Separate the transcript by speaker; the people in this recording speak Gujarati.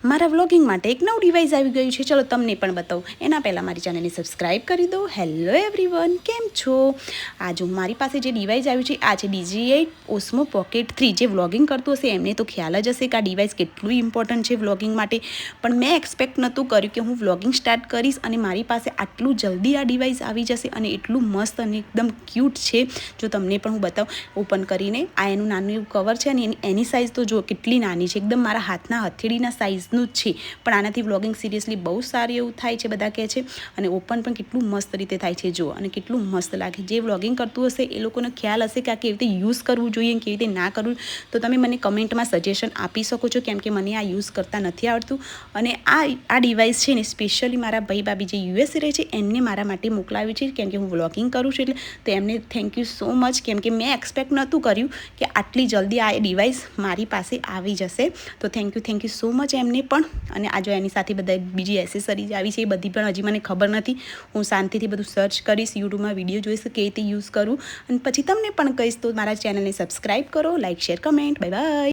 Speaker 1: મારા વ્લોગિંગ માટે એક નવું ડિવાઇસ આવી ગયું છે. ચલો તમને પણ બતાવું. એના પહેલાં મારી ચેનલને સબસ્ક્રાઈબ કરી દો. હેલો એવરીવન, કેમ છો? આ જો મારી પાસે જે ડિવાઇસ આવ્યું છે આ છે DJI Osmo Pocket 3. જે વ્લોગિંગ કરતું હશે એમને તો ખ્યાલ જ હશે કે આ ડિવાઇસ કેટલું ઇમ્પોર્ટન્ટ છે વ્લોગિંગ માટે. પણ મેં એક્સપેક્ટ નહોતું કર્યું કે હું વ્લોગિંગ સ્ટાર્ટ કરીશ અને મારી પાસે આટલું જલ્દી આ ડિવાઇસ આવી જશે અને એટલું મસ્ત અને એકદમ ક્યુટ છે. જો તમને પણ હું બતાવું ઓપન કરીને. આ એનું નાનું એવું કવર છે અને એની સાઇઝ તો જો કેટલી નાની છે, એકદમ મારા હાથના હથેળીના સાઇઝનું જ છે. પણ આનાથી વ્લોગિંગ સિરિયસલી બહુ સારું એવું થાય છે બધા કહે છે. અને ઓપન પણ કેટલું મસ્ત રીતે થાય છે જુઓ, અને કેટલું મસ્ત લાગે. જે વ્લોગિંગ કરતું હશે એ લોકોને ખ્યાલ હશે કે આ કેવી રીતે યુઝ કરવું જોઈએ, કેવી રીતે ના કરવું. તો તમે મને કમેન્ટમાં સજેશન આપી શકો છો, કેમ કે મને આ યુઝ કરતા નથી આવડતું. અને આ ડિવાઇસ છે ને સ્પેશિયલી મારા ભાઈ ભાભી જે USA રહે છે એમને મારા માટે મોકલાવ્યું છે, કેમ કે હું વ્લોગિંગ કરું છું એટલે. તો એમને થેન્ક યુ સો મચ, કેમ કે મેં એક્સપેક્ટ નહોતું કર્યું કે આટલી જલ્દી આ ડિવાઇસ મારી પાસે આવી જશે. તો થેન્ક યુ સો મચ એમને પણ. અને આ જો એની સાથે બધા બીજી એસેસરીઝ આવી છે એ બધી પણ હજી મને ખબર નથી. હું શાંતિથી બધું સર્ચ કરીશ, યુટ્યુબમાં વિડીયો જોઈશ કે રીતે યુઝ કરું અને પછી તમને પણ કહીશ. તો મારા ચેનલને સબસ્ક્રાઈબ કરો, like, share, comment. Bye bye.